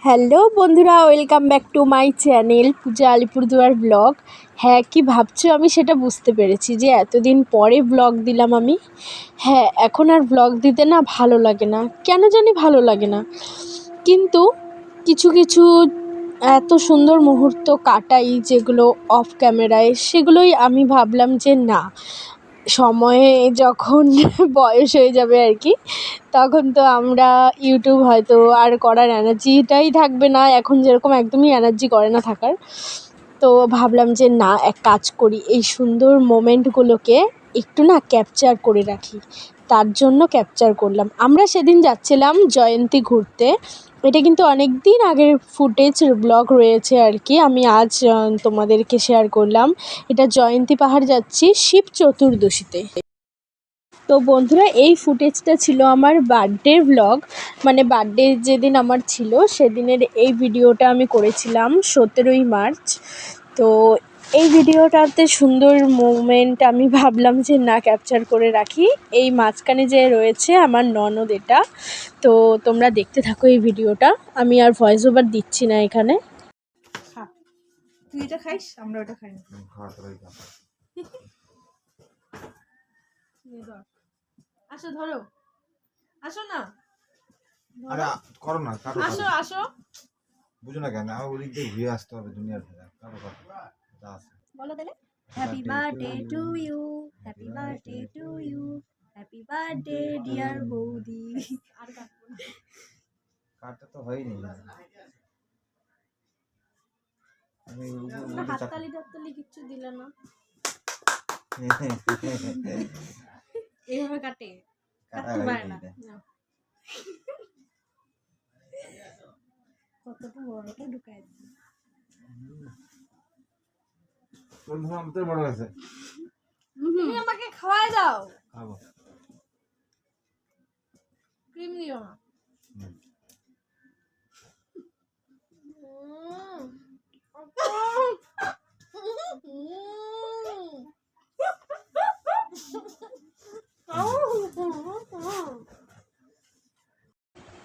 Hello বন্ধুরা, welcome back to my channel Puja Alipurduar blog. হ্যাঁ, কি ভাবছো আমি সেটা বুঝতে পেরেছি যে এতদিন পরে ব্লগ দিলাম আমি। হ্যাঁ, এখন আর ব্লগ দিতে না ভালো লাগে না, কেন জানি ভালো লাগে না। কিন্তু কিছু কিছু এত সুন্দর মুহূর্ত কাটাই যেগুলো অফ ক্যামেরায়, সেগুলোই আমি ভাবলাম যে না, সময়ে যখন বয়স হয়ে যাবে আর কি, তখন তো আমরা ইউটিউব হয়তো আর করার এনার্জিটাই থাকবে না, এখন যেরকম একদমই এনার্জি করে না থাকার। তো ভাবলাম যে না, এক কাজ করি, এই সুন্দর মোমেন্টগুলোকে একটু না ক্যাপচার করে রাখি। তার জন্য ক্যাপচার করলাম। আমরা সেদিন যাচ্ছিলাম জয়ন্তী ঘুরতে। এটা কিন্তু অনেক দিন আগের ফুটেজ ব্লগ রয়েছে আর কি, আমি আজ তোমাদেরকে শেয়ার করলাম। এটা জয়ন্তী পাহাড় যাচ্ছি শিব চতুর্দশীতে। তো বন্ধুরা, এই ফুটেজটা ছিল আমার বার্থডে ব্লগ, মানে বার্থডে যেদিন আমার ছিল সেদিনের এই ভিডিওটা আমি করেছিলাম 17ই মার্চ। তো এই ভিডিওটাতে সুন্দর মোমেন্ট আমি ভাবলাম যে না, ক্যাপচার করে রাখি। এই মাঝখানে যে রয়েছে আমার ননদ, এটা তো তোমরা দেখতে থাকো এই ভিডিওটা। আমি আর ভয়েস ওভার দিচ্ছি না এখানে। তুই এটা খাইস, আমরা ওটা খাই না। আসো, ধরো, আসো না, আরে করো না, কাটো আসো আসো। বুঝো না কেন আমার ওদিক দিয়ে ঘুরে আসতে হবে দুনিয়ার থেকে। যা আছে বলো তাহলে। Happy birthday to you, happy birthday to you, happy birthday dear বৌদি। আর কাটবো না, কাটতে তো হয়নি। আমি হাততালি টাততালি কিচ্ছু দিলে না। এইভাবে কাটে, কাটতে পারে না। কতটা বড়টা ঢুকাই দিই। বন্ধু আমাদের বড় আছে, তুমি আমাকে খাওয়াই দাও। খাবো, ক্রিম দিও না।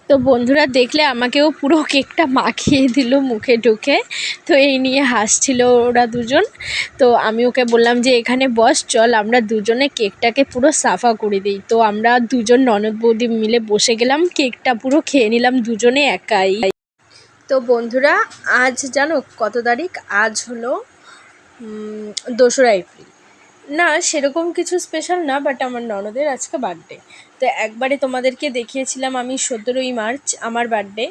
তো বন্ধুরা দেখলে, আমাকেও পুরো কেকটা মাখিয়ে দিল মুখে ঢুকে। তো এই নিয়ে হাসছিল ওরা দুজন। তো আমি ওকে বললাম যে এখানে বস, চল আমরা দুজনে কেকটাকে পুরো সাফা করে দিই। তো আমরা দুজন ননদ বৌদি মিলে বসে গেলাম, কেকটা পুরো খেয়ে নিলাম দুজনে একাই। তো বন্ধুরা, আজ জানো কত তারিখ? আজ হলো 2রা এপ্রিল। না, সেরকম কিছু স্পেশাল না, বাট আমার ননদের আজকে বার্থডে। তো একবারে তোমাদেরকে দেখিয়েছিলাম আমি 17ই মার্চ আমার বার্থডে।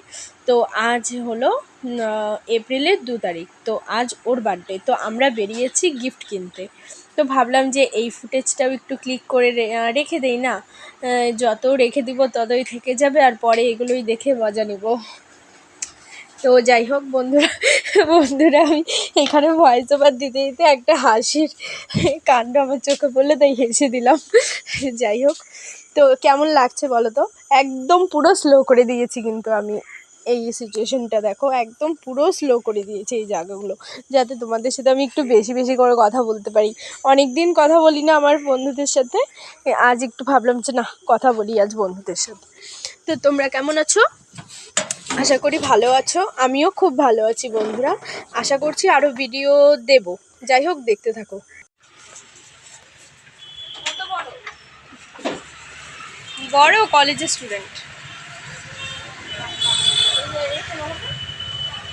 তো আজ হলো এপ্রিলের 2 তারিখ, তো আজ ওর বার্থডে। তো আমরা বেরিয়েছি গিফট কিনতে। তো ভাবলাম যে এই ফুটেজটাও একটু ক্লিক করে রেখে দেই না, যত রেখে দিব ততই থেকে যাবে, আর পরে এগুলোই দেখে মজা নেব। তো যাই হোক বন্ধুরা, আমি এখানে ভয়েস ওভার দিতে দিতে একটা হাসির কাণ্ড আমার চোখে পড়লো, তাই হেসে দিলাম। যাই হোক, তো কেমন লাগছে বলো তো? একদম পুরো স্লো করে দিয়েছি কিন্তু আমি এই সিচুয়েশনটা, দেখো একদম পুরো স্লো করে দিয়েছি এই জায়গাগুলো, যাতে তোমাদের সাথে আমি একটু বেশি বেশি করে কথা বলতে পারি। অনেক দিন কথা বলি না আমার বন্ধুদের সাথে, আজ একটু ভাবলাম যে না, কথা বলি আজ বন্ধুদের সাথে। তো তোমরা কেমন আছো? আশা করি ভালো আছো। আমিও খুব ভালো আছি বন্ধুরা। আশা করছি আরও ভিডিও দেব। যাই হোক, দেখতে থাকো। কত বড়? বড় কলেজের স্টুডেন্ট।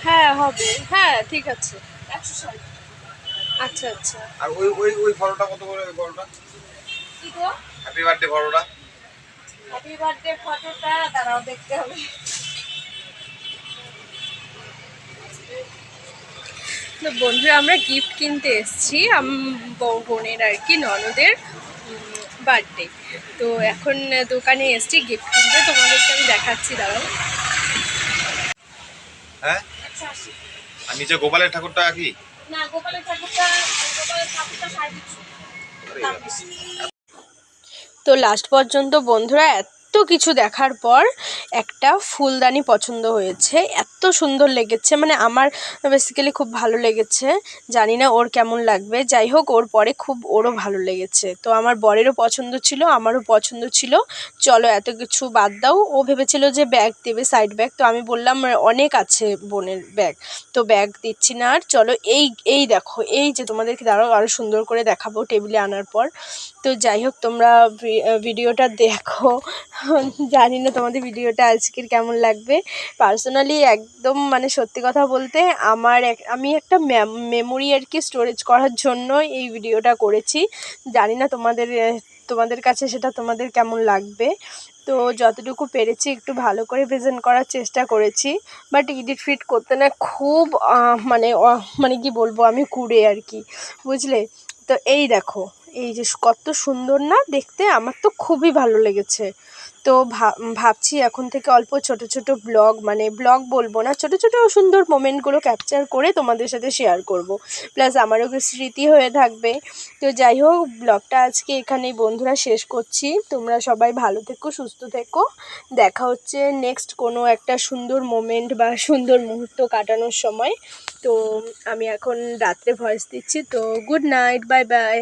হ্যাঁ হবে, হ্যাঁ ঠিক আছে। 160। আচ্ছা আচ্ছা। আর ওই ওই ওই ফটোটা কত করে? ওই ফটোটা কি গো? হ্যাপি বার্থডে ফটোটা। হ্যাপি বার্থডে ফটোটা দাঁড়াও, দেখতে হবে। তো বন্ধুরা, আমরা গিফট কিনতে এসেছি বোনের আর কি, ননদের বার্থডে। তো এখন দোকানে এসেছি গিফট কিনতে, তোমাদেরকে আমি দেখাচ্ছি, দাঁড়াও। হ্যাঁ, 180। আর নিচে গোপালের ঠাকুরটা কি? না, গোপালের ঠাকুরটা 350। তো লাস্ট পর্যন্ত বন্ধুরা এত কিছু দেখার পর একটা ফুলদানি পছন্দ হয়েছে, এত সুন্দর লেগেছে, মানে আমার বেসিক্যালি খুব ভালো লেগেছে, জানি না ওর কেমন লাগবে, যাই হোক ওর পরে খুব ওরও ভালো লেগেছে। তো আমার বরেরও পছন্দ ছিল, আমারও পছন্দ ছিল। চলো এত কিছু বাদ দাও, ও ভেবেছিল যে ব্যাগ দেবে, সাইড ব্যাগ, তো আমি বললাম অনেক আছে বোনের ব্যাগ, তো ব্যাগ দিচ্ছি না আর। চলো এই এই দেখো, এই যে তোমাদেরকে দাঁড়াও আরও সুন্দর করে দেখাবো টেবিলে আনার পর। তো যাই হোক তোমরা ভিডিওটা দেখো, জানি না তোমাদের ভিডিওটা আজকের কেমন লাগবে। পার্সোনালি একদম মানে সত্যি কথা বলতে আমি একটা মেমোরি আর কি স্টোরেজ করার জন্য এই ভিডিওটা করেছি। জানি না তোমাদের কাছে সেটা তোমাদের কেমন লাগবে। তো যতটুকু পেরেছি একটু ভালো করে প্রেজেন্ট করার চেষ্টা করেছি, বাট এডিট ফিট করতে না খুব মানে কি বলবো আমি কুড়ে আর কি, বুঝলে। তো এই দেখো, এই যে কত সুন্দর না দেখতে, আমার তো খুবই ভালো লেগেছে। তো ভাবছি এখন থেকে অল্প ছোট ছোট ব্লগ, মানে ব্লগ বলবো না, ছোট ছোট সুন্দর মোমেন্টগুলো ক্যাপচার করে তোমাদের সাথে শেয়ার করব, প্লাস আমারও স্মৃতি হয়ে থাকবে। তো যাই হোক ব্লগটা আজকে এখানেই বন্ধুরা শেষ করছি। তোমরা সবাই ভালো থেকো, সুস্থ থেকো, দেখা হচ্ছে নেক্সট কোনো একটা সুন্দর মোমেন্ট বা সুন্দর মুহূর্ত কাটানোর সময়। তো আমি এখন রাত্রে ভয়েস দিচ্ছি, তো গুড নাইট, বাই বাই।